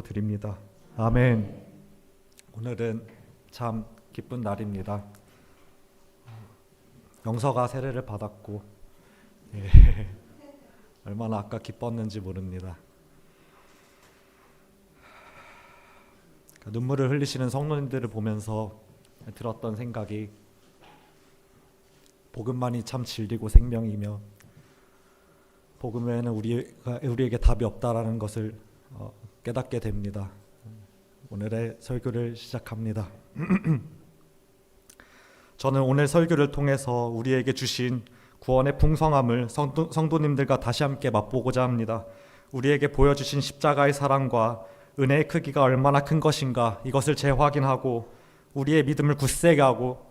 드립니다. 아멘. 오늘은 참 기쁜 날입니다. 영서가 세례를 받았고 얼마나 아까 기뻤는지 모릅니다. 눈물을 흘리시는 성도님들을 보면서 들었던 생각이 복음만이 참 진리고 생명이며 복음 외에는 우리에게 답이 없다라는 것을 깨닫게 됩니다. 오늘의 설교를 시작합니다. 저는 오늘 설교를 통해서 우리에게 주신 구원의 풍성함을 성도님들과 다시 함께 맛보고자 합니다. 우리에게 보여주신 십자가의 사랑과 은혜의 크기가 얼마나 큰 것인가, 이것을 재확인하고 우리의 믿음을 굳세게 하고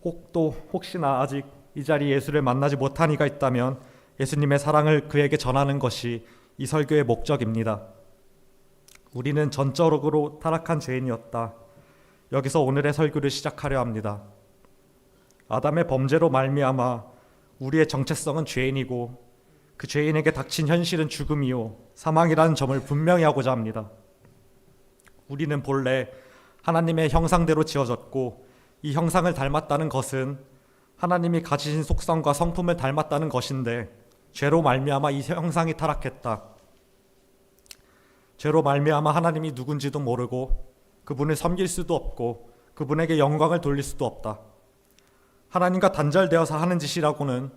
혹시나 아직 이 자리에 예수를 만나지 못한 이가 있다면 예수님의 사랑을 그에게 전하는 것이 이 설교의 목적입니다. 우리는 전적으로 타락한 죄인이었다. 여기서 오늘의 설교를 시작하려 합니다. 아담의 범죄로 말미암아 우리의 정체성은 죄인이고 그 죄인에게 닥친 현실은 죽음이요 사망이라는 점을 분명히 하고자 합니다. 우리는 본래 하나님의 형상대로 지어졌고 이 형상을 닮았다는 것은 하나님이 가지신 속성과 성품을 닮았다는 것인데 죄로 말미암아 이 형상이 타락했다. 죄로 말미암아 하나님이 누군지도 모르고 그분을 섬길 수도 없고 그분에게 영광을 돌릴 수도 없다. 하나님과 단절되어서 하는 짓이라고는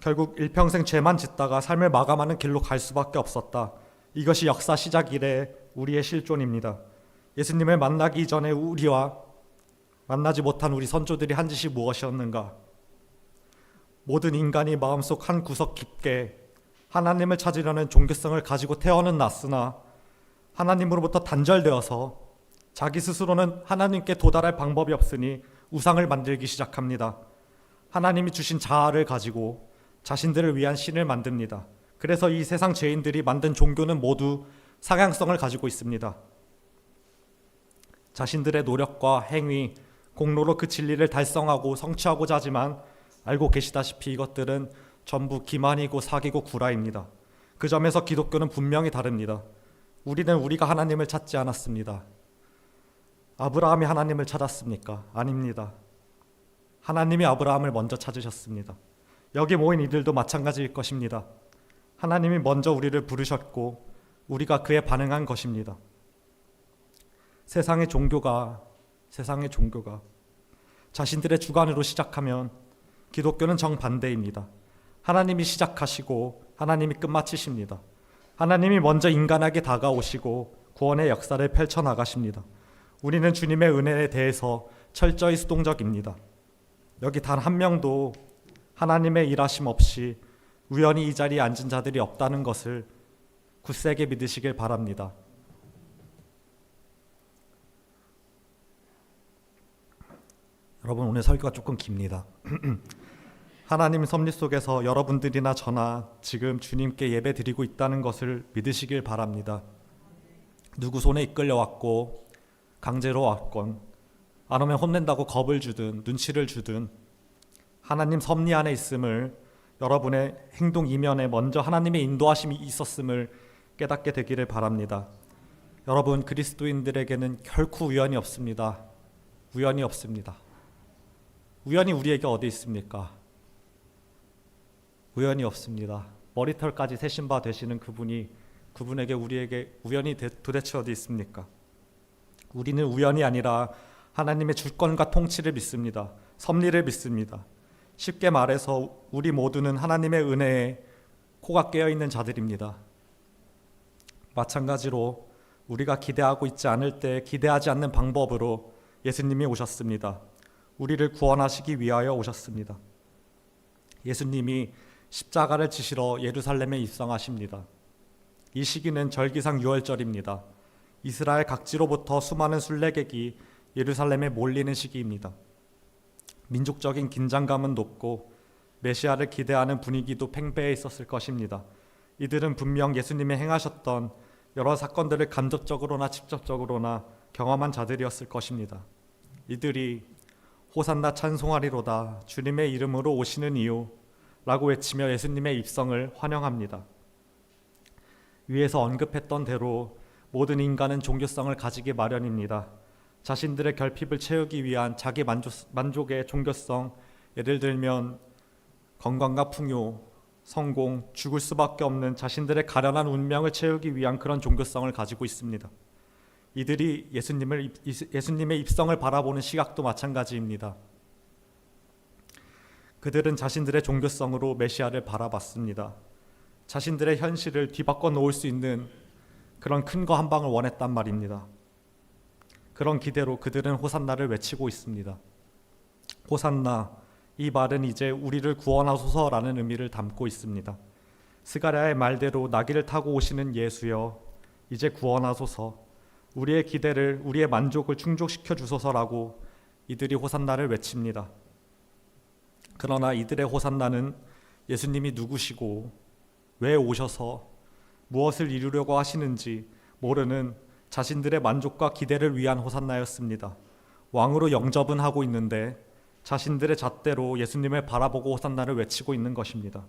결국 일평생 죄만 짓다가 삶을 마감하는 길로 갈 수밖에 없었다. 이것이 역사 시작 이래 우리의 실존입니다. 예수님을 만나기 전에 우리와 만나지 못한 우리 선조들이 한 짓이 무엇이었는가? 모든 인간이 마음속 한 구석 깊게 하나님을 찾으려는 종교성을 가지고 태어났으나 하나님으로부터 단절되어서 자기 스스로는 하나님께 도달할 방법이 없으니 우상을 만들기 시작합니다. 하나님이 주신 자아를 가지고 자신들을 위한 신을 만듭니다. 그래서 이 세상 죄인들이 만든 종교는 모두 상향성을 가지고 있습니다. 자신들의 노력과 행위, 공로로 그 진리를 달성하고 성취하고자 하지만 알고 계시다시피 이것들은 전부 기만이고 사기고 구라입니다. 그 점에서 기독교는 분명히 다릅니다. 우리는 우리가 하나님을 찾지 않았습니다. 아브라함이 하나님을 찾았습니까? 아닙니다. 하나님이 아브라함을 먼저 찾으셨습니다. 여기 모인 이들도 마찬가지일 것입니다. 하나님이 먼저 우리를 부르셨고 우리가 그에 반응한 것입니다. 세상의 종교가 자신들의 주관으로 시작하면 기독교는 정반대입니다. 하나님이 시작하시고 하나님이 끝마치십니다. 하나님이 먼저 인간에게 다가오시고 구원의 역사를 펼쳐나가십니다. 우리는 주님의 은혜에 대해서 철저히 수동적입니다. 여기 단 한 명도 하나님의 일하심 없이 우연히 이 자리에 앉은 자들이 없다는 것을 굳세게 믿으시길 바랍니다. 여러분, 오늘 설교가 조금 깁니다. 하나님 섭리 속에서 여러분들이나 저나 지금 주님께 예배 드리고 있다는 것을 믿으시길 바랍니다. 누구 손에 이끌려왔고 강제로 왔건 안 오면 혼낸다고 겁을 주든 눈치를 주든 하나님 섭리 안에 있음을, 여러분의 행동 이면에 먼저 하나님의 인도하심이 있었음을 깨닫게 되기를 바랍니다. 여러분, 그리스도인들에게는 결코 우연이 없습니다. 우연이 없습니다. 우연이 우리에게 어디 있습니까? 우연이 없습니다. 머리털까지 세신 바 되시는 그분에게 우리에게 우연이 도대체 어디 있습니까? 우리는 우연이 아니라 하나님의 주권과 통치를 믿습니다. 섭리를 믿습니다. 쉽게 말해서 우리 모두는 하나님의 은혜에 코가 깨어있는 자들입니다. 마찬가지로 우리가 기대하고 있지 않을 때 기대하지 않는 방법으로 예수님이 오셨습니다. 우리를 구원하시기 위하여 오셨습니다. 예수님이 십자가를 지시러 예루살렘에 입성하십니다. 이 시기는 절기상 6월절입니다. 이스라엘 각지로부터 수많은 순례객이 예루살렘에 몰리는 시기입니다. 민족적인 긴장감은 높고 메시아를 기대하는 분위기도 팽배해 있었을 것입니다. 이들은 분명 예수님이 행하셨던 여러 사건들을 간접적으로나 직접적으로나 경험한 자들이었을 것입니다. 이들이 호산나 찬송하리로다, 주님의 이름으로 오시는 이유 라고 외치며 예수님의 입성을 환영합니다. 위에서 언급했던 대로 모든 인간은 종교성을 가지기 마련입니다. 자신들의 결핍을 채우기 위한 자기 만족의 종교성, 예를 들면 건강과 풍요, 성공, 죽을 수밖에 없는 자신들의 가련한 운명을 채우기 위한 그런 종교성을 가지고 있습니다. 이들이 예수님의 입성을 바라보는 시각도 마찬가지입니다. 그들은 자신들의 종교성으로 메시아를 바라봤습니다. 자신들의 현실을 뒤바꿔 놓을 수 있는 그런 큰 거 한 방을 원했단 말입니다. 그런 기대로 그들은 호산나를 외치고 있습니다. 호산나, 이 말은 이제 우리를 구원하소서라는 의미를 담고 있습니다. 스가랴의 말대로 나귀를 타고 오시는 예수여, 이제 구원하소서, 우리의 기대를, 우리의 만족을 충족시켜 주소서라고 이들이 호산나를 외칩니다. 그러나 이들의 호산나는 예수님이 누구시고 왜 오셔서 무엇을 이루려고 하시는지 모르는 자신들의 만족과 기대를 위한 호산나였습니다. 왕으로 영접은 하고 있는데 자신들의 잣대로 예수님을 바라보고 호산나를 외치고 있는 것입니다.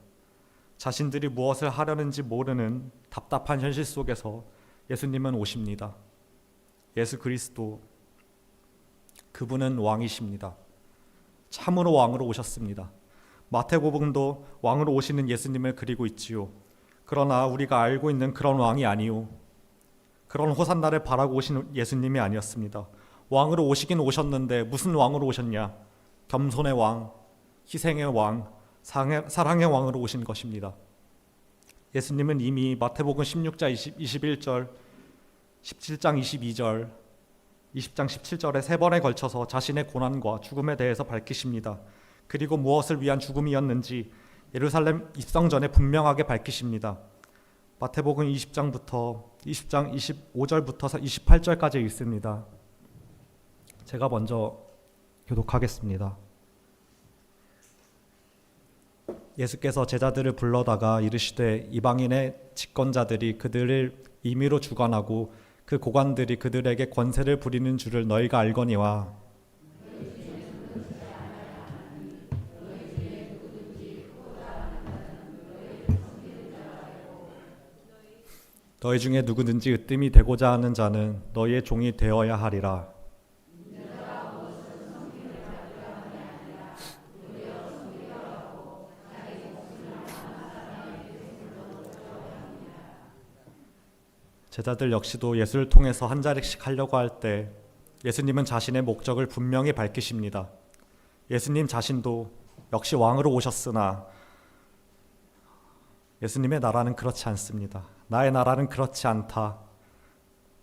자신들이 무엇을 하려는지 모르는 답답한 현실 속에서 예수님은 오십니다. 예수 그리스도, 그분은 왕이십니다. 참으로 왕으로 오셨습니다. 마태복음도 왕으로 오시는 예수님을 그리고 있지요. 그러나 우리가 알고 있는 그런 왕이 아니요, 그런 호산나를 바라고 오신 예수님이 아니었습니다. 왕으로 오시긴 오셨는데 무슨 왕으로 오셨냐? 겸손의 왕, 희생의 왕, 사랑의 왕으로 오신 것입니다. 예수님은 이미 마태복음 16장 21절, 17장 22절, 20장 17절에 세 번에 걸쳐서 자신의 고난과 죽음에 대해서 밝히십니다. 그리고 무엇을 위한 죽음이었는지 예루살렘 입성 전에 분명하게 밝히십니다. 마태복음 20장 25절부터 28절까지 읽습니다. 제가 먼저 교독하겠습니다. 예수께서 제자들을 불러다가 이르시되 이방인의 집권자들이 그들을 임의로 주관하고 그 고관들이 그들에게 권세를 부리는 줄을 너희가 알거니와 너희 중에 누구든지 으뜸이 되고자 하는 자는 너희의 종이 되어야 하리라. 제자들 역시도 예수를 통해서 한 자리씩 하려고 할 때 예수님은 자신의 목적을 분명히 밝히십니다. 예수님 자신도 역시 왕으로 오셨으나 예수님의 나라는 그렇지 않습니다. 나의 나라는 그렇지 않다.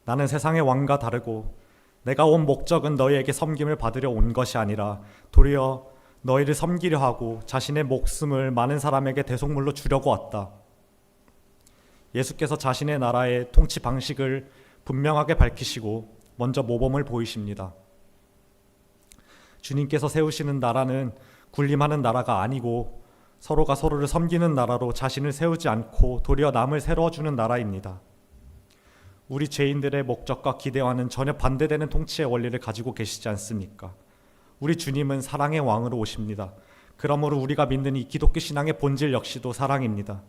나는 세상의 왕과 다르고 내가 온 목적은 너희에게 섬김을 받으려 온 것이 아니라 도리어 너희를 섬기려 하고 자신의 목숨을 많은 사람에게 대속물로 주려고 왔다. 예수께서 자신의 나라의 통치 방식을 분명하게 밝히시고 먼저 모범을 보이십니다. 주님께서 세우시는 나라는 군림하는 나라가 아니고 서로가 서로를 섬기는 나라로 자신을 세우지 않고 도리어 남을 세워주는 나라입니다. 우리 죄인들의 목적과 기대와는 전혀 반대되는 통치의 원리를 가지고 계시지 않습니까? 우리 주님은 사랑의 왕으로 오십니다. 그러므로 우리가 믿는 이 기독교 신앙의 본질 역시도 사랑입니다.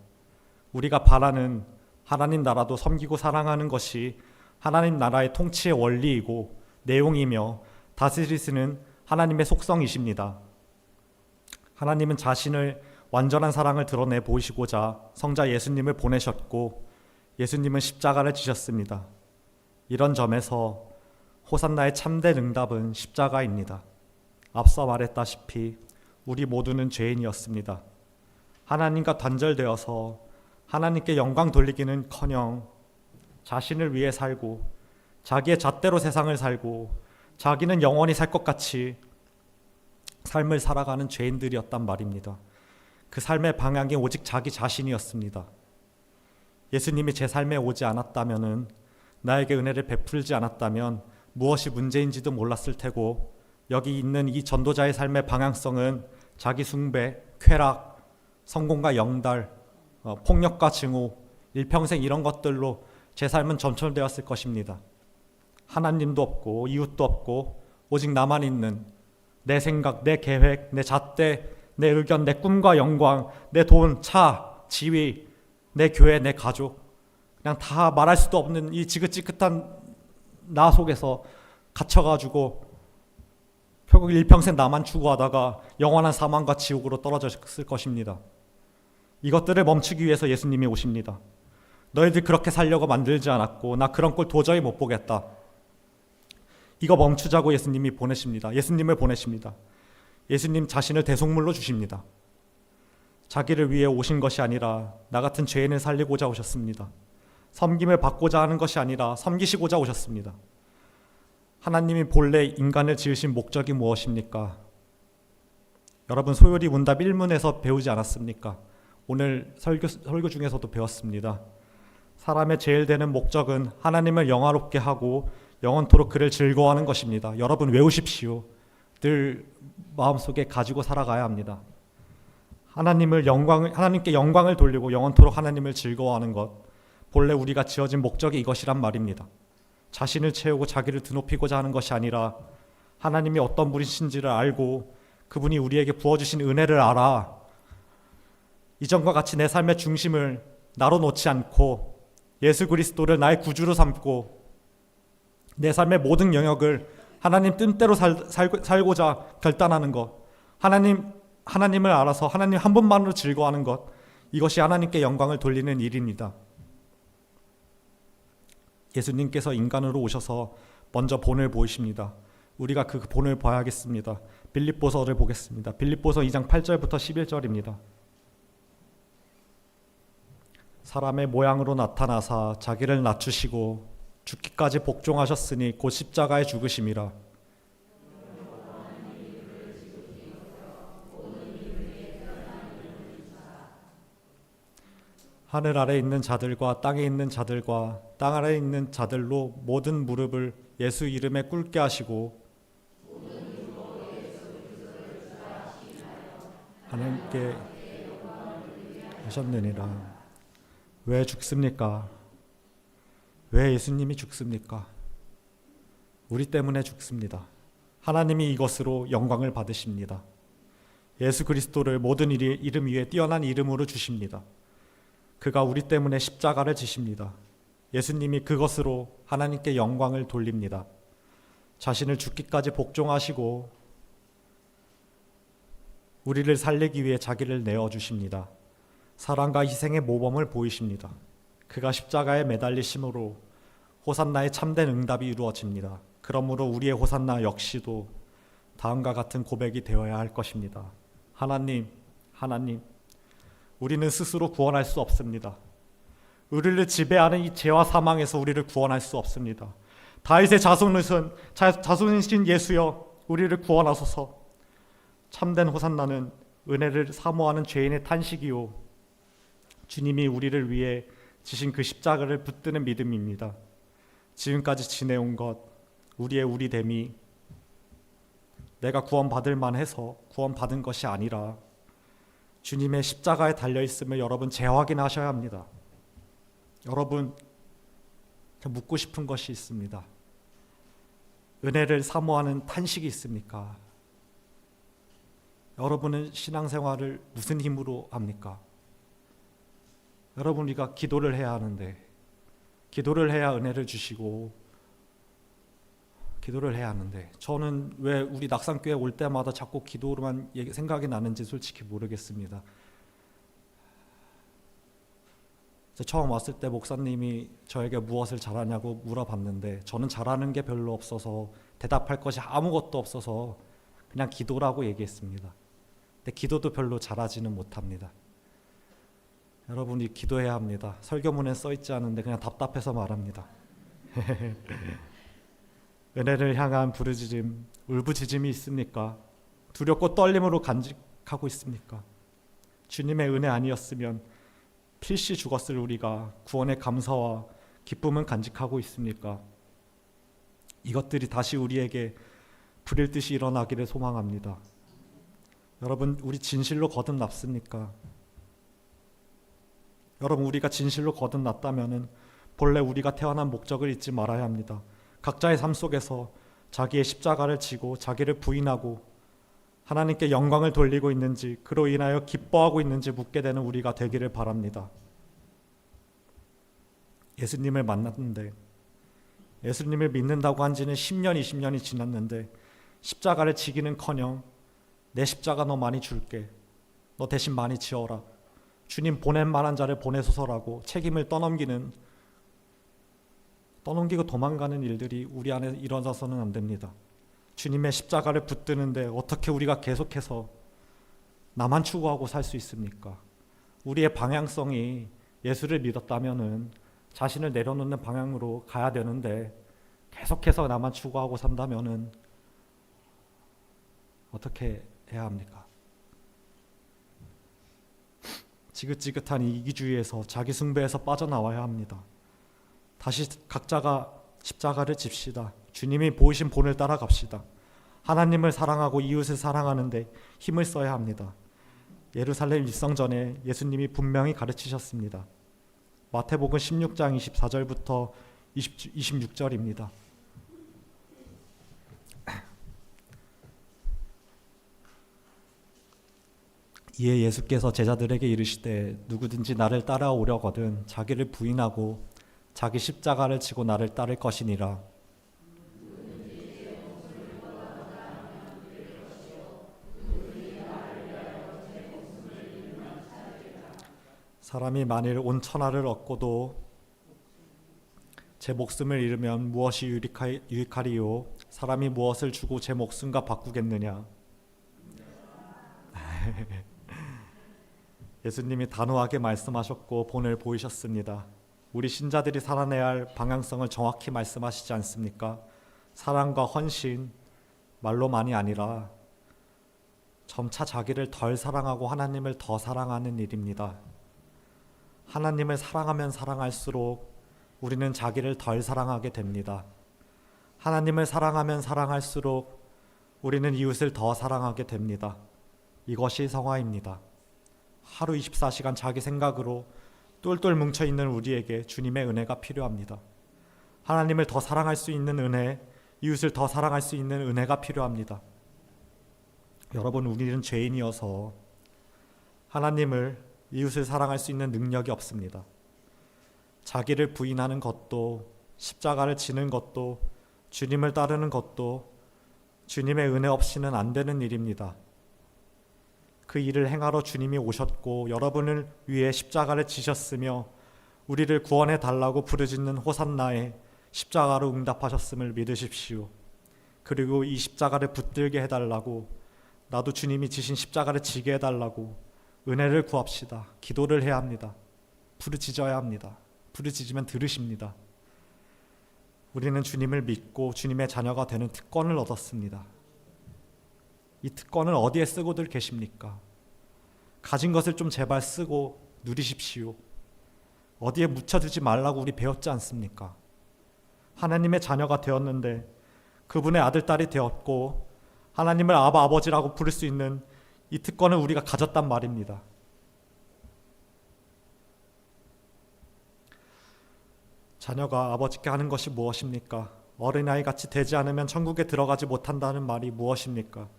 우리가 바라는 하나님 나라도 섬기고 사랑하는 것이 하나님 나라의 통치의 원리이고 내용이며 다스리시는 하나님의 속성이십니다. 하나님은 자신을 완전한 사랑을 드러내 보이시고자 성자 예수님을 보내셨고 예수님은 십자가를 지셨습니다. 이런 점에서 호산나의 참된 응답은 십자가입니다. 앞서 말했다시피 우리 모두는 죄인이었습니다. 하나님과 단절되어서 하나님께 영광 돌리기는커녕 자신을 위해 살고 자기의 잣대로 세상을 살고 자기는 영원히 살 것 같이 삶을 살아가는 죄인들이었단 말입니다. 그 삶의 방향이 오직 자기 자신이었습니다. 예수님이 제 삶에 오지 않았다면, 나에게 은혜를 베풀지 않았다면 무엇이 문제인지도 몰랐을 테고 여기 있는 이 전도자의 삶의 방향성은 자기 숭배, 쾌락, 성공과 영달, 폭력과 증오, 일평생 이런 것들로 제 삶은 점철되었을 것입니다. 하나님도 없고 이웃도 없고 오직 나만 있는 내 생각, 내 계획, 내 잣대, 내 의견, 내 꿈과 영광, 내 돈, 차, 지위, 내 교회, 내 가족, 그냥 다 말할 수도 없는 이 지긋지긋한 나 속에서 갇혀가지고 결국 일평생 나만 추구하다가 영원한 사망과 지옥으로 떨어졌을 것입니다. 이것들을 멈추기 위해서 예수님이 오십니다. 너희들 그렇게 살려고 만들지 않았고 나 그런 꼴 도저히 못 보겠다. 이거 멈추자고 예수님을 보내십니다. 예수님 자신을 대속물로 주십니다. 자기를 위해 오신 것이 아니라 나 같은 죄인을 살리고자 오셨습니다. 섬김을 받고자 하는 것이 아니라 섬기시고자 오셨습니다. 하나님이 본래 인간을 지으신 목적이 무엇입니까? 여러분 소요리 문답 1문에서 배우지 않았습니까? 오늘 설교 중에서도 배웠습니다. 사람의 제일 되는 목적은 하나님을 영화롭게 하고 영원토록 그를 즐거워하는 것입니다. 여러분 외우십시오. 늘 마음속에 가지고 살아가야 합니다. 하나님께 영광을 돌리고 영원토록 하나님을 즐거워하는 것, 본래 우리가 지어진 목적이 이것이란 말입니다. 자신을 채우고 자기를 드높이고자 하는 것이 아니라 하나님이 어떤 분이신지를 알고 그분이 우리에게 부어주신 은혜를 알아 이전과 같이 내 삶의 중심을 나로 놓지 않고 예수 그리스도를 나의 구주로 삼고 내 삶의 모든 영역을 하나님 뜻대로 살고자 결단하는 것, 하나님을 알아서 하나님 한 분만으로 즐거워하는 것, 이것이 하나님께 영광을 돌리는 일입니다. 예수님께서 인간으로 오셔서 먼저 본을 보이십니다. 우리가 그 본을 봐야겠습니다. 빌립보서를 보겠습니다. 빌립보서 2장 8절부터 11절입니다. 사람의 모양으로 나타나사 자기를 낮추시고 죽기까지 복종하셨으니 곧 십자가에 죽으심이라. 하늘 아래 있는 자들과 땅에 있는 자들과 땅 아래 있는 자들로 모든 무릎을 예수 이름에 꿇게 하시고 하나님께 하셨느니라. 왜 죽습니까? 왜 예수님이 죽습니까? 우리 때문에 죽습니다. 하나님이 이것으로 영광을 받으십니다. 예수 그리스도를 모든 이름 위에 뛰어난 이름으로 주십니다. 그가 우리 때문에 십자가를 지십니다. 예수님이 그것으로 하나님께 영광을 돌립니다. 자신을 죽기까지 복종하시고 우리를 살리기 위해 자기를 내어주십니다. 사랑과 희생의 모범을 보이십니다. 그가 십자가에 매달리심으로 호산나의 참된 응답이 이루어집니다. 그러므로 우리의 호산나 역시도 다음과 같은 고백이 되어야 할 것입니다. 하나님, 우리는 스스로 구원할 수 없습니다. 우리를 지배하는 이 죄와 사망에서 우리를 구원할 수 없습니다. 다윗의 자손이신 예수여, 우리를 구원하소서. 참된 호산나는 은혜를 사모하는 죄인의 탄식이요, 주님이 우리를 위해 지신 그 십자가를 붙드는 믿음입니다. 지금까지 지내온 것, 우리의 됨이 내가 구원받을 만해서 구원받은 것이 아니라 주님의 십자가에 달려있음을 여러분 재확인하셔야 합니다. 여러분, 묻고 싶은 것이 있습니다. 은혜를 사모하는 탄식이 있습니까? 여러분은 신앙생활을 무슨 힘으로 합니까? 여러분, 우리가 기도를 해야 하는데, 기도를 해야 은혜를 주시고 기도를 해야 하는데, 저는 왜 우리 낙산교회 올 때마다 자꾸 기도로만 생각이 나는지 솔직히 모르겠습니다. 처음 왔을 때 목사님이 저에게 무엇을 잘하냐고 물어봤는데 저는 잘하는 게 별로 없어서, 대답할 것이 아무것도 없어서 그냥 기도라고 얘기했습니다. 근데 기도도 별로 잘하지는 못합니다. 여러분이 기도해야 합니다. 설교문에 써있지 않은데 그냥 답답해서 말합니다. 은혜를 향한 부르짖음, 울부짖음이 있습니까? 두렵고 떨림으로 간직하고 있습니까? 주님의 은혜 아니었으면 필시 죽었을 우리가 구원의 감사와 기쁨은 간직하고 있습니까? 이것들이 다시 우리에게 불일 듯이 일어나기를 소망합니다. 여러분, 우리 진실로 거듭났습니까? 여러분, 우리가 진실로 거듭났다면 본래 우리가 태어난 목적을 잊지 말아야 합니다. 각자의 삶 속에서 자기의 십자가를 지고 자기를 부인하고 하나님께 영광을 돌리고 있는지, 그로 인하여 기뻐하고 있는지 묻게 되는 우리가 되기를 바랍니다. 예수님을 만났는데, 예수님을 믿는다고 한 지는 10년, 20년이 지났는데 십자가를 지기는커녕 내 십자가 너 많이 줄게, 너 대신 많이 지어라, 주님 보낼 만한 자를 보내소서라고 책임을 떠넘기고 도망가는 일들이 우리 안에 일어나서는 안 됩니다. 주님의 십자가를 붙드는데 어떻게 우리가 계속해서 나만 추구하고 살 수 있습니까? 우리의 방향성이 예수를 믿었다면은 자신을 내려놓는 방향으로 가야 되는데 계속해서 나만 추구하고 산다면은 어떻게 해야 합니까? 지긋지긋한 이기주의에서, 자기 숭배에서 빠져나와야 합니다. 다시 각자가 십자가를 집시다. 주님이 보이신 본을 따라갑시다. 하나님을 사랑하고 이웃을 사랑하는데 힘을 써야 합니다. 예루살렘 일성전에 예수님이 분명히 가르치셨습니다. 마태복음 16장 24절부터 26절입니다. 이에 예수께서 제자들에게 이르시되 누구든지 나를 따라오려거든 자기를 부인하고 자기 십자가를 지고 나를 따를 것이니라. 사람이 만일 온 천하를 얻고도 제 목숨을 잃으면 무엇이 유익하리요? 사람이 무엇을 주고 제 목숨과 바꾸겠느냐? 예수님이 단호하게 말씀하셨고 본을 보이셨습니다. 우리 신자들이 살아내야 할 방향성을 정확히 말씀하시지 않습니까? 사랑과 헌신, 말로만이 아니라 점차 자기를 덜 사랑하고 하나님을 더 사랑하는 일입니다. 하나님을 사랑하면 사랑할수록 우리는 자기를 덜 사랑하게 됩니다. 하나님을 사랑하면 사랑할수록 우리는 이웃을 더 사랑하게 됩니다. 이것이 성화입니다. 하루 24시간 자기 생각으로 똘똘 뭉쳐있는 우리에게 주님의 은혜가 필요합니다. 하나님을 더 사랑할 수 있는 은혜, 이웃을 더 사랑할 수 있는 은혜가 필요합니다. 여러분, 우리는 죄인이어서 하나님을, 이웃을 사랑할 수 있는 능력이 없습니다. 자기를 부인하는 것도, 십자가를 지는 것도, 주님을 따르는 것도 주님의 은혜 없이는 안 되는 일입니다. 그 일을 행하러 주님이 오셨고 여러분을 위해 십자가를 지셨으며 우리를 구원해 달라고 부르짖는 호산나에 십자가로 응답하셨음을 믿으십시오. 그리고 이 십자가를 붙들게 해달라고, 나도 주님이 지신 십자가를 지게 해달라고 은혜를 구합시다. 기도를 해야 합니다. 부르짖어야 합니다. 부르짖으면 들으십니다. 우리는 주님을 믿고 주님의 자녀가 되는 특권을 얻었습니다. 이 특권을 어디에 쓰고들 계십니까? 가진 것을 좀 제발 쓰고 누리십시오. 어디에 묻혀두지 말라고 우리 배웠지 않습니까? 하나님의 자녀가 되었는데 그분의 아들, 딸이 되었고 하나님을 아바, 아버지라고 부를 수 있는 이 특권을 우리가 가졌단 말입니다. 자녀가 아버지께 하는 것이 무엇입니까? 어린아이 같이 되지 않으면 천국에 들어가지 못한다는 말이 무엇입니까?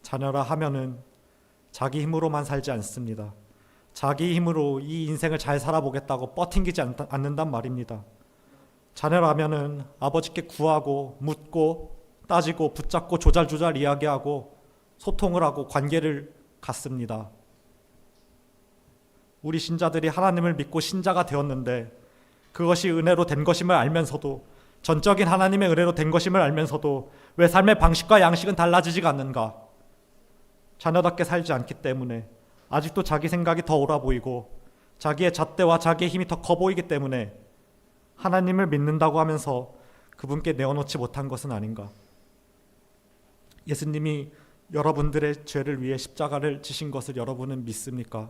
자녀라 하면은 자기 힘으로만 살지 않습니다. 자기 힘으로 이 인생을 잘 살아보겠다고 뻗팅기지 않는단 말입니다. 자녀라면은 아버지께 구하고 묻고 따지고 붙잡고 조잘조잘 이야기하고 소통을 하고 관계를 갖습니다. 우리 신자들이 하나님을 믿고 신자가 되었는데 그것이 은혜로 된 것임을 알면서도, 전적인 하나님의 은혜로 된 것임을 알면서도 왜 삶의 방식과 양식은 달라지지가 않는가? 자녀답게 살지 않기 때문에, 아직도 자기 생각이 더 옳아 보이고 자기의 잣대와 자기의 힘이 더 커 보이기 때문에 하나님을 믿는다고 하면서 그분께 내어놓지 못한 것은 아닌가? 예수님이 여러분들의 죄를 위해 십자가를 지신 것을 여러분은 믿습니까?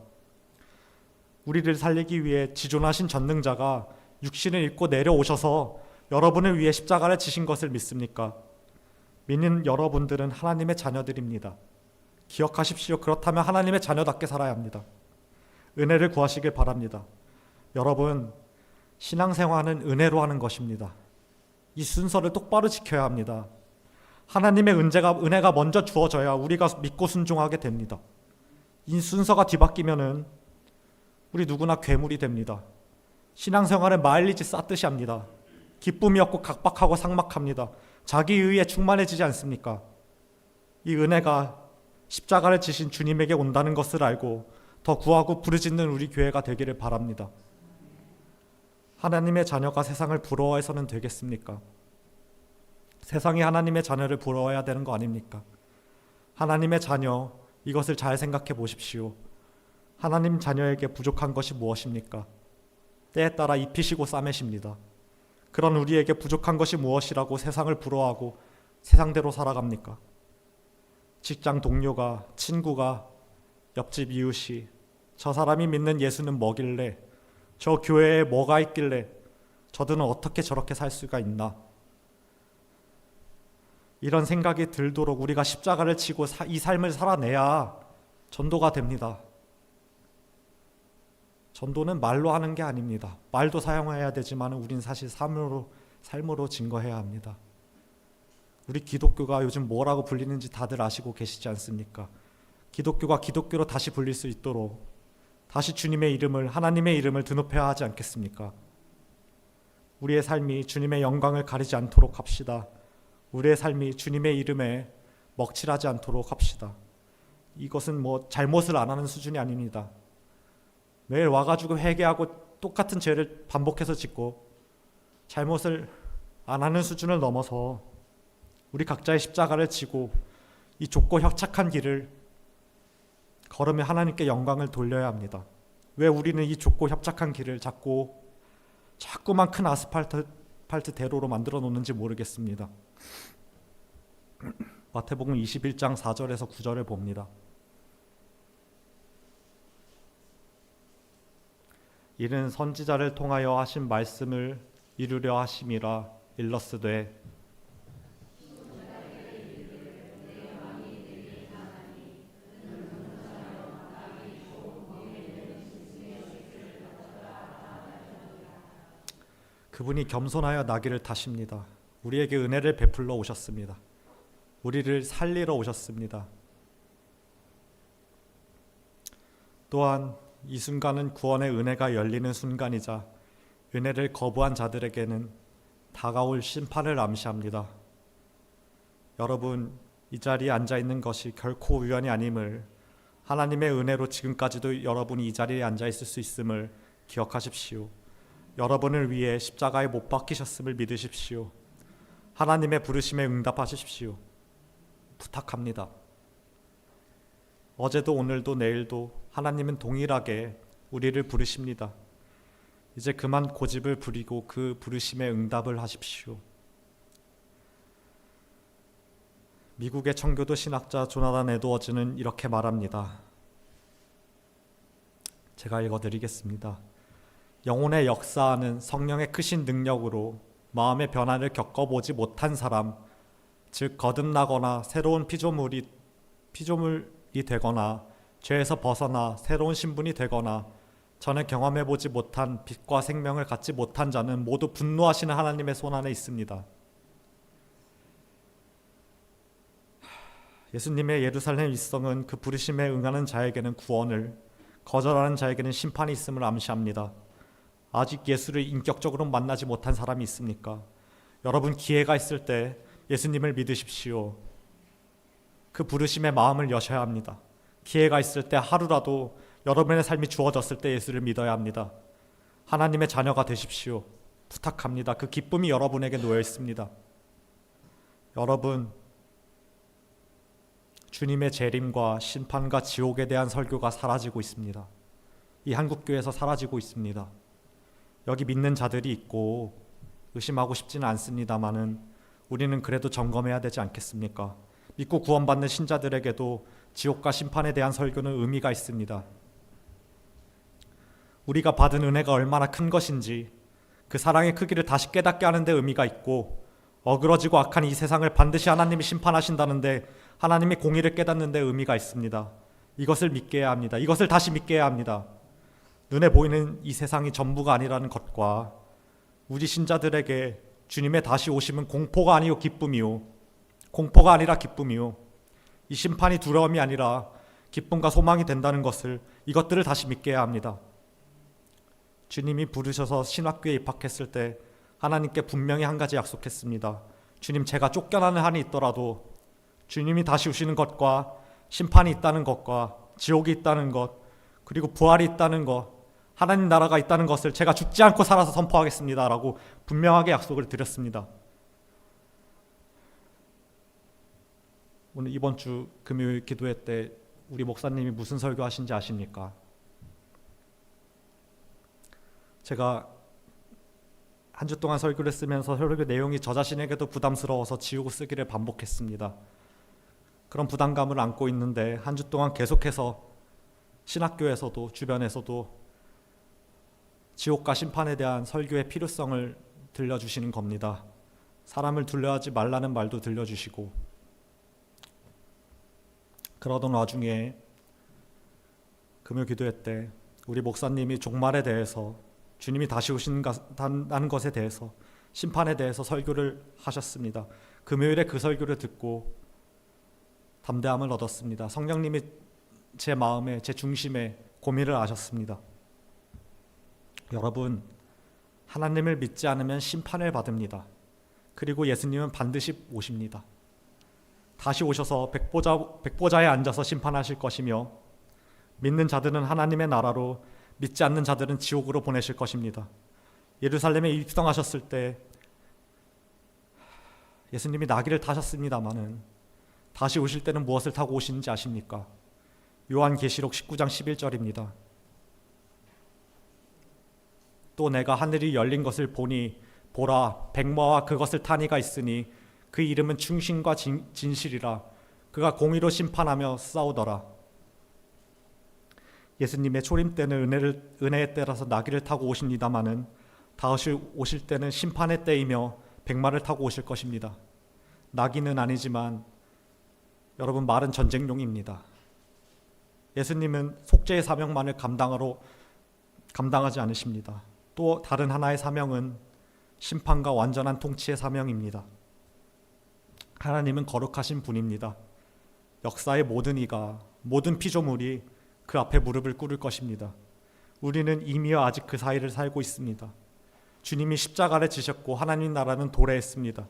우리를 살리기 위해 지존하신 전능자가 육신을 입고 내려오셔서 여러분을 위해 십자가를 지신 것을 믿습니까? 믿는 여러분들은 하나님의 자녀들입니다. 기억하십시오. 그렇다면 하나님의 자녀답게 살아야 합니다. 은혜를 구하시길 바랍니다. 여러분, 신앙생활은 은혜로 하는 것입니다. 이 순서를 똑바로 지켜야 합니다. 하나님의 은혜가 먼저 주어져야 우리가 믿고 순종하게 됩니다. 이 순서가 뒤바뀌면은 우리 누구나 괴물이 됩니다. 신앙생활은 마일리지 쌓듯이 합니다. 기쁨이 없고 각박하고 삭막합니다. 자기 의에 충만해지지 않습니까? 이 은혜가 십자가를 지신 주님에게 온다는 것을 알고 더 구하고 부르짖는 우리 교회가 되기를 바랍니다. 하나님의 자녀가 세상을 부러워해서는 되겠습니까? 세상이 하나님의 자녀를 부러워해야 되는 거 아닙니까? 하나님의 자녀, 이것을 잘 생각해 보십시오. 하나님 자녀에게 부족한 것이 무엇입니까? 때에 따라 입히시고 싸매십니다. 그런 우리에게 부족한 것이 무엇이라고 세상을 부러워하고 세상대로 살아갑니까? 직장 동료가, 친구가, 옆집 이웃이 저 사람이 믿는 예수는 뭐길래, 저 교회에 뭐가 있길래 저들은 어떻게 저렇게 살 수가 있나? 이런 생각이 들도록 우리가 십자가를 치고 이 삶을 살아내야 전도가 됩니다. 전도는 말로 하는 게 아닙니다. 말도 사용해야 되지만 우린 사실 삶으로 증거해야 합니다. 우리 기독교가 요즘 뭐라고 불리는지 다들 아시고 계시지 않습니까? 기독교가 기독교로 다시 불릴 수 있도록 다시 주님의 이름을, 하나님의 이름을 드높여야 하지 않겠습니까? 우리의 삶이 주님의 영광을 가리지 않도록 합시다. 우리의 삶이 주님의 이름에 먹칠하지 않도록 합시다. 이것은 잘못을 안 하는 수준이 아닙니다. 매일 와가지고 회개하고 똑같은 죄를 반복해서 짓고 잘못을 안 하는 수준을 넘어서 우리 각자의 십자가를 지고 이 좁고 협착한 길을 걸으며 하나님께 영광을 돌려야 합니다. 왜 우리는 이 좁고 협착한 길을 자꾸만 큰 아스팔트 대로로 만들어 놓는지 모르겠습니다. 마태복음 21장 4절에서 9절을 봅니다. 이는 선지자를 통하여 하신 말씀을 이루려 하심이라. 일러스되 그분이 겸손하여 나귀를 타십니다. 우리에게 은혜를 베풀러 오셨습니다. 우리를 살리러 오셨습니다. 또한 이 순간은 구원의 은혜가 열리는 순간이자 은혜를 거부한 자들에게는 다가올 심판을 암시합니다. 여러분, 이 자리에 앉아있는 것이 결코 우연이 아님을, 하나님의 은혜로 지금까지도 여러분이 이 자리에 앉아있을 수 있음을 기억하십시오. 여러분을 위해 십자가에 못 박히셨음을 믿으십시오. 하나님의 부르심에 응답하십시오. 부탁합니다. 어제도 오늘도 내일도 하나님은 동일하게 우리를 부르십니다. 이제 그만 고집을 부리고 그 부르심에 응답을 하십시오. 미국의 청교도 신학자 조나단 에드워즈는 이렇게 말합니다. 제가 읽어드리겠습니다. 영혼의 역사하는 성령의 크신 능력으로 마음의 변화를 겪어보지 못한 사람, 즉 거듭나거나 새로운 피조물이 되거나 죄에서 벗어나 새로운 신분이 되거나 전에 경험해보지 못한 빛과 생명을 갖지 못한 자는 모두 분노하시는 하나님의 손 안에 있습니다. 예수님의 예루살렘 일성은 그 부르심에 응하는 자에게는 구원을, 거절하는 자에게는 심판이 있음을 암시합니다. 아직 예수를 인격적으로 만나지 못한 사람이 있습니까? 여러분, 기회가 있을 때 예수님을 믿으십시오. 그 부르심에 마음을 여셔야 합니다. 기회가 있을 때 하루라도 여러분의 삶이 주어졌을 때 예수를 믿어야 합니다. 하나님의 자녀가 되십시오. 부탁합니다. 그 기쁨이 여러분에게 놓여 있습니다. 여러분, 주님의 재림과 심판과 지옥에 대한 설교가 사라지고 있습니다. 이 한국교회에서 사라지고 있습니다. 여기 믿는 자들이 있고 의심하고 싶지는 않습니다만은 우리는 그래도 점검해야 되지 않겠습니까? 믿고 구원받는 신자들에게도 지옥과 심판에 대한 설교는 의미가 있습니다. 우리가 받은 은혜가 얼마나 큰 것인지 그 사랑의 크기를 다시 깨닫게 하는 데 의미가 있고, 어그러지고 악한 이 세상을 반드시 하나님이 심판하신다는데 하나님의 공의를 깨닫는 데 의미가 있습니다. 이것을 믿게 해야 합니다. 이것을 다시 믿게 해야 합니다. 눈에 보이는 이 세상이 전부가 아니라는 것과 우리 신자들에게 주님의 다시 오심은 공포가 아니요 기쁨이요, 공포가 아니라 기쁨이요, 이 심판이 두려움이 아니라 기쁨과 소망이 된다는 것을, 이것들을 다시 믿게 해야 합니다. 주님이 부르셔서 신학교에 입학했을 때 하나님께 분명히 한 가지 약속했습니다. 주님, 제가 쫓겨나는 한이 있더라도 주님이 다시 오시는 것과 심판이 있다는 것과 지옥이 있다는 것, 그리고 부활이 있다는 것, 하나님 나라가 있다는 것을 제가 죽지 않고 살아서 선포하겠습니다 라고 분명하게 약속을 드렸습니다. 오늘 이번 주 금요일 기도회 때 우리 목사님이 무슨 설교하신지 아십니까? 제가 한 주 동안 설교를 쓰면서 설교 내용이 저 자신에게도 부담스러워서 지우고 쓰기를 반복했습니다. 그런 부담감을 안고 있는데 한 주 동안 계속해서 신학교에서도 주변에서도 지옥과 심판에 대한 설교의 필요성을 들려주시는 겁니다. 사람을 두려워하지 말라는 말도 들려주시고, 그러던 와중에 금요 기도회 때 우리 목사님이 종말에 대해서, 주님이 다시 오신다는 것에 대해서, 심판에 대해서 설교를 하셨습니다. 금요일에 그 설교를 듣고 담대함을 얻었습니다. 성령님이 제 마음에, 제 중심에 고민을 하셨습니다. 여러분, 하나님을 믿지 않으면 심판을 받습니다. 그리고 예수님은 반드시 오십니다. 다시 오셔서 백보자에 앉아서 심판하실 것이며, 믿는 자들은 하나님의 나라로, 믿지 않는 자들은 지옥으로 보내실 것입니다. 예루살렘에 입성하셨을 때 예수님이 나귀를 타셨습니다마는 다시 오실 때는 무엇을 타고 오시는지 아십니까? 요한계시록 19장 11절입니다. 또 내가 하늘이 열린 것을 보니 보라, 백마와 그것을 탄 이가 있으니 그 이름은 충신과 진실이라. 그가 공의로 심판하며 싸우더라. 예수님의 초림 때는 은혜의 때라서 나귀를 타고 오십니다마는 다시 오실 때는 심판의 때이며 백마를 타고 오실 것입니다. 나귀는 아니지만 여러분, 말은 전쟁용입니다. 예수님은 속죄의 사명만을 감당하지 않으십니다. 또 다른 하나의 사명은 심판과 완전한 통치의 사명입니다. 하나님은 거룩하신 분입니다. 역사의 모든 이가, 모든 피조물이 그 앞에 무릎을 꿇을 것입니다. 우리는 이미와 아직 그 사이를 살고 있습니다. 주님이 십자가를 지셨고 하나님 나라는 도래했습니다.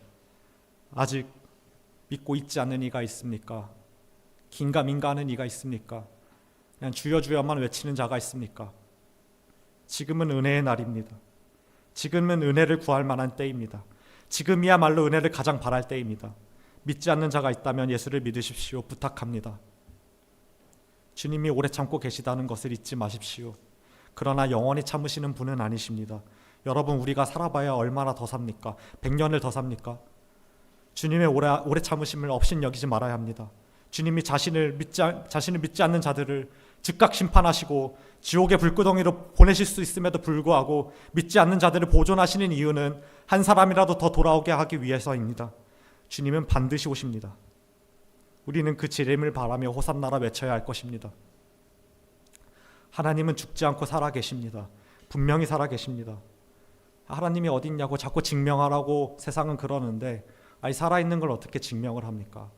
아직 믿고 있지 않는 이가 있습니까? 긴가민가 하는 이가 있습니까? 그냥 주여 주여만 외치는 자가 있습니까? 지금은 은혜의 날입니다. 지금은 은혜를 구할 만한 때입니다. 지금이야말로 은혜를 가장 바랄 때입니다. 믿지 않는 자가 있다면 예수를 믿으십시오. 부탁합니다. 주님이 오래 참고 계시다는 것을 잊지 마십시오. 그러나 영원히 참으시는 분은 아니십니다. 여러분, 우리가 살아봐야 얼마나 더 삽니까? 100년을 더 삽니까? 주님의 오래 참으심을 업신여기지 말아야 합니다. 주님이 자신을 믿지 않는 자들을 즉각 심판하시고 지옥의 불구덩이로 보내실 수 있음에도 불구하고 믿지 않는 자들을 보존하시는 이유는 한 사람이라도 더 돌아오게 하기 위해서입니다. 주님은 반드시 오십니다. 우리는 그 재림을 바라며 호산나라 외쳐야 할 것입니다. 하나님은 죽지 않고 살아계십니다. 분명히 살아계십니다. 하나님이 어디 있냐고 자꾸 증명하라고 세상은 그러는데, 아니, 살아있는 걸 어떻게 증명을 합니까?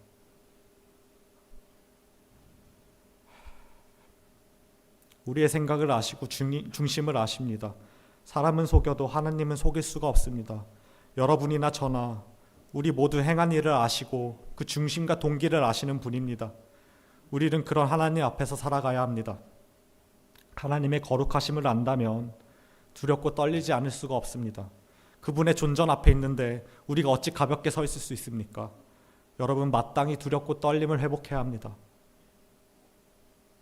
우리의 생각을 아시고 중심을 아십니다. 사람은 속여도 하나님은 속일 수가 없습니다. 여러분이나 저나 우리 모두 행한 일을 아시고 그 중심과 동기를 아시는 분입니다. 우리는 그런 하나님 앞에서 살아가야 합니다. 하나님의 거룩하심을 안다면 두렵고 떨리지 않을 수가 없습니다. 그분의 존전 앞에 있는데 우리가 어찌 가볍게 서 있을 수 있습니까? 여러분, 마땅히 두렵고 떨림을 회복해야 합니다.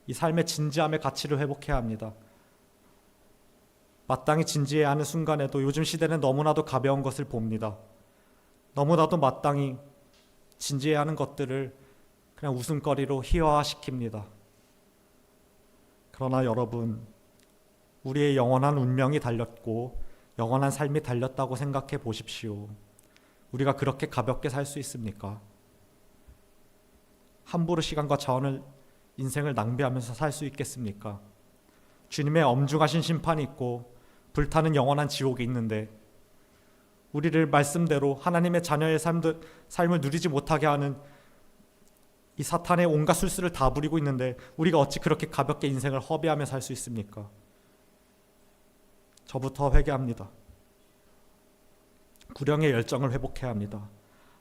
이 삶의 진지함의 가치를 회복해야 합니다. 마땅히 진지해야 하는 순간에도 요즘 시대는 너무나도 가벼운 것을 봅니다. 너무나도 마땅히 진지해야 하는 것들을 그냥 웃음거리로 희화화시킵니다. 그러나 여러분, 우리의 영원한 운명이 달렸고 영원한 삶이 달렸다고 생각해 보십시오. 우리가 그렇게 가볍게 살 수 있습니까? 함부로 시간과 자원을, 인생을 낭비하면서 살 수 있겠습니까? 주님의 엄중하신 심판이 있고 불타는 영원한 지옥이 있는데 우리를 말씀대로 하나님의 자녀의 삶을 누리지 못하게 하는 이 사탄의 온갖 술수를 다 부리고 있는데 우리가 어찌 그렇게 가볍게 인생을 허비하며 살 수 있습니까? 저부터 회개합니다. 구령의 열정을 회복해야 합니다.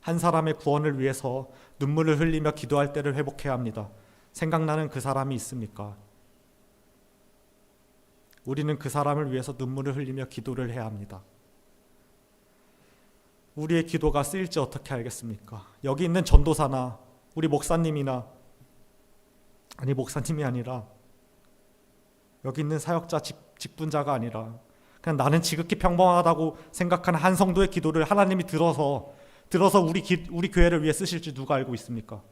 한 사람의 구원을 위해서 눈물을 흘리며 기도할 때를 회복해야 합니다. 생각나는 그 사람이 있습니까? 우리는 그 사람을 위해서 눈물을 흘리며 기도를 해야 합니다. 우리의 기도가 쓰일지 어떻게 알겠습니까? 여기 있는 전도사나 우리 목사님이나, 아니 목사님이 아니라 여기 있는 사역자 직분자가 아니라 그냥 나는 지극히 평범하다고 생각하는 한 성도의 기도를 하나님이 들어서 우리 교회를 위해 쓰실지 누가 알고 있습니까?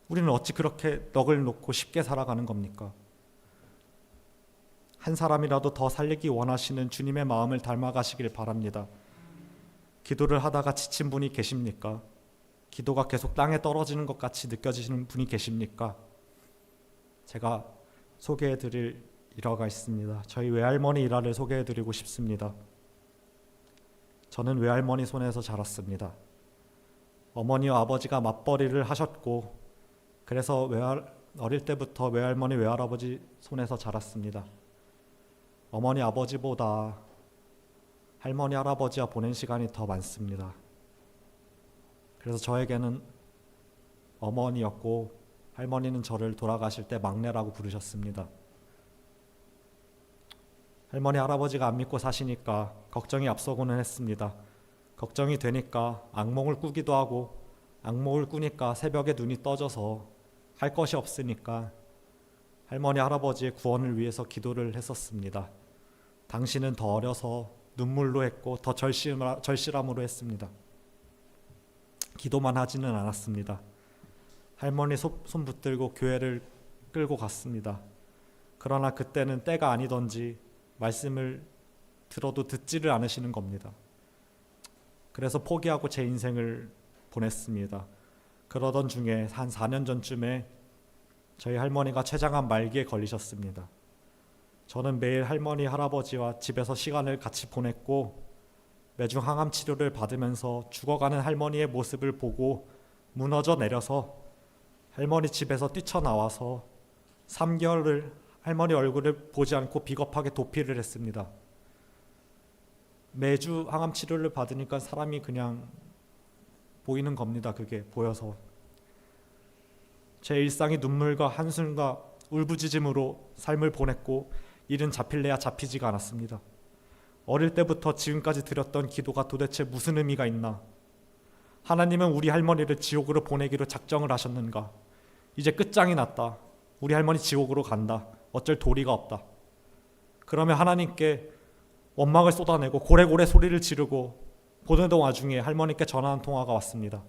우리는 어찌 그렇게 넋을 놓고 쉽게 살아가는 겁니까? 한 사람이라도 더 살리기 원하시는 주님의 마음을 닮아가시길 바랍니다. 기도를 하다가 지친 분이 계십니까? 기도가 계속 땅에 떨어지는 것 같이 느껴지시는 분이 계십니까? 제가 소개해드릴 일화가 있습니다. 저희 외할머니 일화를 소개해드리고 싶습니다. 저는 외할머니 손에서 자랐습니다. 어머니와 아버지가 맞벌이를 하셨고 그래서 어릴 때부터 외할머니 외할아버지 손에서 자랐습니다. 어머니 아버지보다 할머니 할아버지와 보낸 시간이 더 많습니다. 그래서 저에게는 어머니였고 할머니는 저를 돌아가실 때 막내라고 부르셨습니다. 할머니 할아버지가 안 믿고 사시니까 걱정이 앞서고는 했습니다. 걱정이 되니까 악몽을 꾸기도 하고 악몽을 꾸니까 새벽에 눈이 떠져서 할 것이 없으니까 할머니 할아버지의 구원을 위해서 기도를 했었습니다. 당신은 더 어려서 눈물로 했고 더 절실함으로 했습니다. 기도만 하지는 않았습니다. 할머니 손 붙들고 교회를 끌고 갔습니다. 그러나 그때는 때가 아니던지 말씀을 들어도 듣지를 않으시는 겁니다. 그래서 포기하고 제 인생을 보냈습니다. 그러던 중에 한 4년 전쯤에 저희 할머니가 췌장암 말기에 걸리셨습니다. 저는 매일 할머니 할아버지와 집에서 시간을 같이 보냈고 매주 항암 치료를 받으면서 죽어가는 할머니의 모습을 보고 무너져 내려서 할머니 집에서 뛰쳐나와서 3개월을 할머니 얼굴을 보지 않고 비겁하게 도피를 했습니다. 매주 항암 치료를 받으니까 사람이 그냥 보이는 겁니다. 그게 보여서 제 일상이 눈물과 한숨과 울부짖음으로 삶을 보냈고 일은 잡힐래야 잡히지가 않았습니다. 어릴 때부터 지금까지 드렸던 기도가 도대체 무슨 의미가 있나? 하나님은 우리 할머니를 지옥으로 보내기로 작정을 하셨는가? 이제 끝장이 났다. 우리 할머니 지옥으로 간다. 어쩔 도리가 없다. 그러면 하나님께 원망을 쏟아내고 고래고래 소리를 지르고 보내던 와중에 할머니께 전화 한 통화가 왔습니다.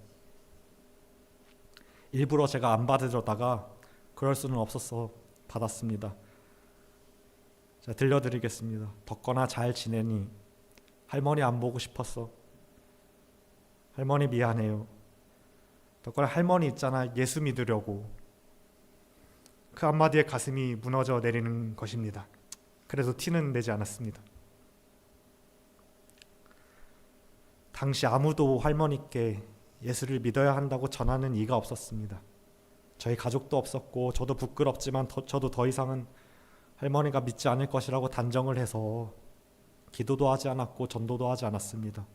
일부러 제가 안 받으려다가 그럴 수는 없어서 받았습니다. 자, 들려드리겠습니다. 덕거나 잘 지내니? 할머니 안 보고 싶었어. 할머니 미안해요. 덕거나 할머니 있잖아. 예수 믿으려고. 그 한마디에 가슴이 무너져 내리는 것입니다. 그래도 티는 내지 않았습니다. 당시 아무도 할머니께 예수를 믿어야 한다고 전하는 이가 없었습니다. 저희 가족도 없었고 저도 부끄럽지만 저도 더 이상은 할머니가 믿지 않을 것이라고 단정을 해서 기도도 하지 않았고 전도도 하지 않았습니다.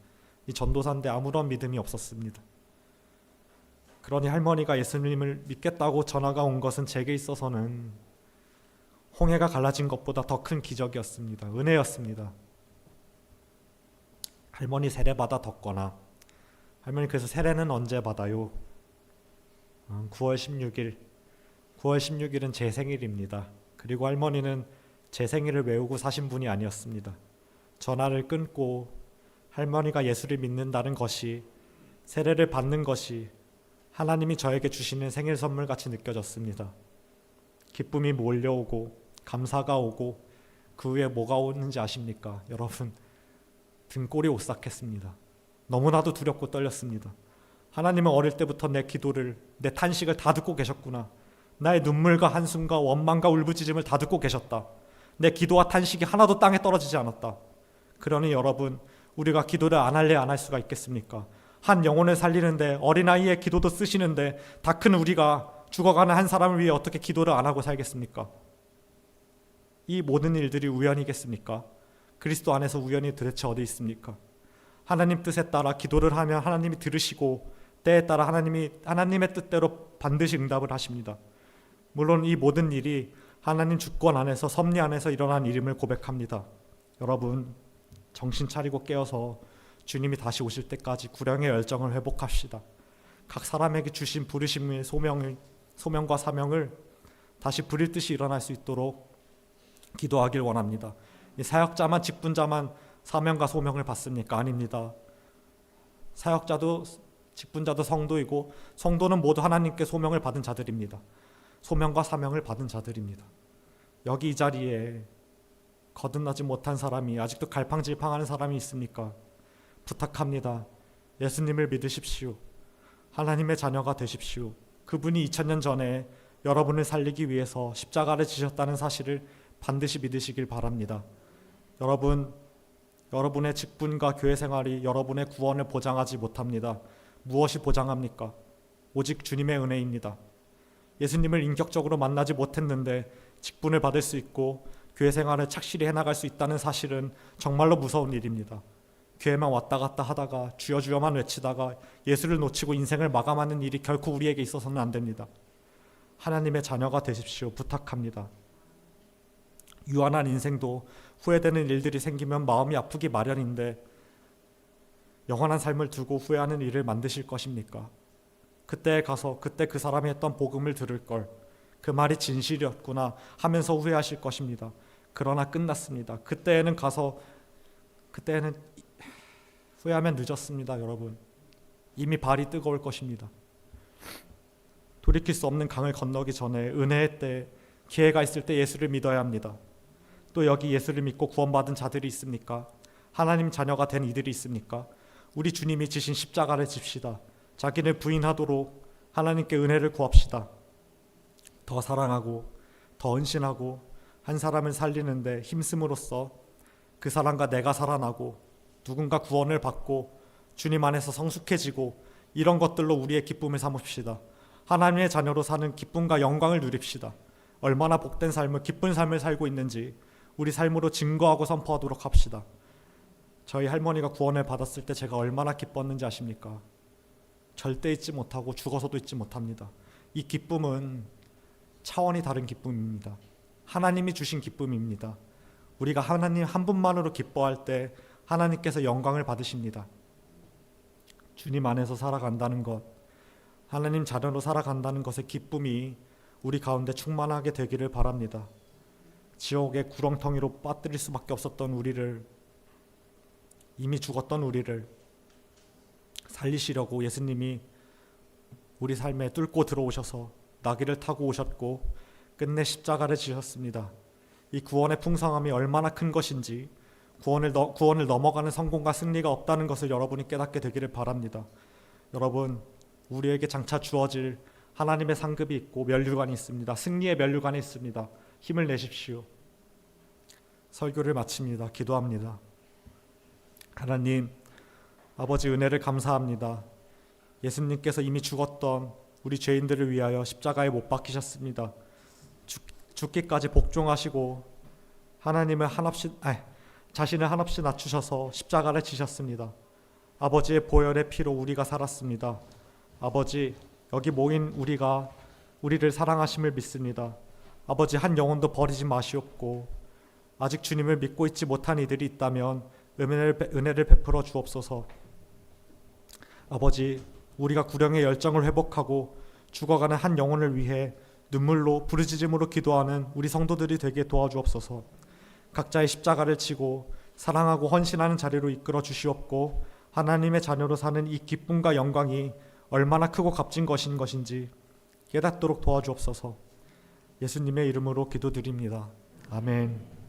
이 전도사인데 아무런 믿음이 없었습니다. 그러니 할머니가 예수님을 믿겠다고 전화가 온 것은 제게 있어서는 홍해가 갈라진 것보다 더 큰 기적이었습니다. 은혜였습니다. 할머니 세례받아 덕거나. 할머니 그래서 세례는 언제 받아요? 9월 16일. 9월 16일은 제 생일입니다. 그리고 할머니는 제 생일을 외우고 사신 분이 아니었습니다. 전화를 끊고 할머니가 예수를 믿는다는 것이, 세례를 받는 것이 하나님이 저에게 주시는 생일 선물 같이 느껴졌습니다. 기쁨이 몰려오고 감사가 오고 그 후에 뭐가 오는지 아십니까? 여러분, 등골이 오싹했습니다. 너무나도 두렵고 떨렸습니다. 하나님은 어릴 때부터 내 기도를, 내 탄식을 다 듣고 계셨구나. 나의 눈물과 한숨과 원망과 울부짖음을 다 듣고 계셨다. 내 기도와 탄식이 하나도 땅에 떨어지지 않았다. 그러니 여러분, 우리가 기도를 안 할래 안 할 수가 있겠습니까? 한 영혼을 살리는데, 어린아이의 기도도 쓰시는데 다 큰 우리가 죽어가는 한 사람을 위해 어떻게 기도를 안 하고 살겠습니까? 이 모든 일들이 우연이겠습니까? 그리스도 안에서 우연이 도대체 어디 있습니까? 하나님 뜻에 따라 기도를 하면 하나님이 들으시고 때에 따라 하나님의 뜻대로 반드시 응답을 하십니다. 물론 이 모든 일이 하나님 주권 안에서 섭리 안에서 일어난 일임을 고백합니다. 여러분, 정신 차리고 깨어서 주님이 다시 오실 때까지 구령의 열정을 회복합시다. 각 사람에게 주신 부르심의 소명과 사명을 다시 부릴 듯이 일어날 수 있도록 기도하길 원합니다. 이 사역자만 직분자만 사명과 소명을 받습니까? 아닙니다. 사역자도 직분자도 성도이고 성도는 모두 하나님께 소명을 받은 자들입니다. 소명과 사명을 받은 자들입니다. 여기 이 자리에 거듭나지 못한 사람이, 아직도 갈팡질팡하는 사람이 있습니까? 부탁합니다. 예수님을 믿으십시오. 하나님의 자녀가 되십시오. 그분이 2000년 전에 여러분을 살리기 위해서 십자가를 지셨다는 사실을 반드시 믿으시길 바랍니다. 여러분의 직분과 교회 생활이 여러분의 구원을 보장하지 못합니다. 무엇이 보장합니까? 오직 주님의 은혜입니다. 예수님을 인격적으로 만나지 못했는데 직분을 받을 수 있고 교회 생활을 착실히 해나갈 수 있다는 사실은 정말로 무서운 일입니다. 교회만 왔다 갔다 하다가 주여 주여만 외치다가 예수를 놓치고 인생을 마감하는 일이 결코 우리에게 있어서는 안 됩니다. 하나님의 자녀가 되십시오. 부탁합니다. 유한한 인생도 후회되는 일들이 생기면 마음이 아프기 마련인데 영원한 삶을 두고 후회하는 일을 만드실 것입니까? 그때 가서 그때 그 사람이 했던 복음을 들을 걸, 그 말이 진실이었구나 하면서 후회하실 것입니다. 그러나 끝났습니다. 그때는 후회하면 늦었습니다. 여러분, 이미 발이 뜨거울 것입니다. 돌이킬 수 없는 강을 건너기 전에 은혜의 때, 기회가 있을 때 예수를 믿어야 합니다. 또 여기 예수를 믿고 구원받은 자들이 있습니까? 하나님 자녀가 된 이들이 있습니까? 우리 주님이 지신 십자가를 집시다. 자기를 부인하도록 하나님께 은혜를 구합시다. 더 사랑하고 더 헌신하고 한 사람을 살리는데 힘쓰므로써 그 사람과 내가 살아나고 누군가 구원을 받고 주님 안에서 성숙해지고 이런 것들로 우리의 기쁨을 삼읍시다. 하나님의 자녀로 사는 기쁨과 영광을 누립시다. 얼마나 복된 삶을, 기쁜 삶을 살고 있는지 우리 삶으로 증거하고 선포하도록 합시다. 저희 할머니가 구원을 받았을 때 제가 얼마나 기뻤는지 아십니까? 절대 잊지 못하고 죽어서도 잊지 못합니다. 이 기쁨은 차원이 다른 기쁨입니다. 하나님이 주신 기쁨입니다. 우리가 하나님 한 분만으로 기뻐할 때 하나님께서 영광을 받으십니다. 주님 안에서 살아간다는 것, 하나님 자녀로 살아간다는 것의 기쁨이 우리 가운데 충만하게 되기를 바랍니다. 지옥의 구렁텅이로 빠뜨릴 수밖에 없었던 우리를, 이미 죽었던 우리를 살리시려고 예수님이 우리 삶에 뚫고 들어오셔서 나귀를 타고 오셨고 끝내 십자가를 지셨습니다. 이 구원의 풍성함이 얼마나 큰 것인지, 구원을 넘어가는 성공과 승리가 없다는 것을 여러분이 깨닫게 되기를 바랍니다. 여러분, 우리에게 장차 주어질 하나님의 상급이 있고 면류관이 있습니다. 승리의 면류관이 있습니다. 힘을 내십시오. 설교를 마칩니다. 기도합니다. 하나님, 아버지 은혜를 감사합니다. 예수님께서 이미 죽었던 우리 죄인들을 위하여 십자가에 못 박히셨습니다. 죽기까지 복종하시고 자신을 한없이 낮추셔서 십자가를 지셨습니다. 아버지의 보혈의 피로 우리가 살았습니다. 아버지, 여기 모인 우리를 사랑하심을 믿습니다. 아버지, 한 영혼도 버리지 마시옵고 아직 주님을 믿고 있지 못한 이들이 있다면 은혜를 베풀어 주옵소서. 아버지, 우리가 구령의 열정을 회복하고 죽어가는 한 영혼을 위해 눈물로 부르짖음으로 기도하는 우리 성도들이 되게 도와주옵소서. 각자의 십자가를 지고 사랑하고 헌신하는 자리로 이끌어 주시옵고 하나님의 자녀로 사는 이 기쁨과 영광이 얼마나 크고 값진 것인지 깨닫도록 도와주옵소서. 예수님의 이름으로 기도드립니다. 아멘.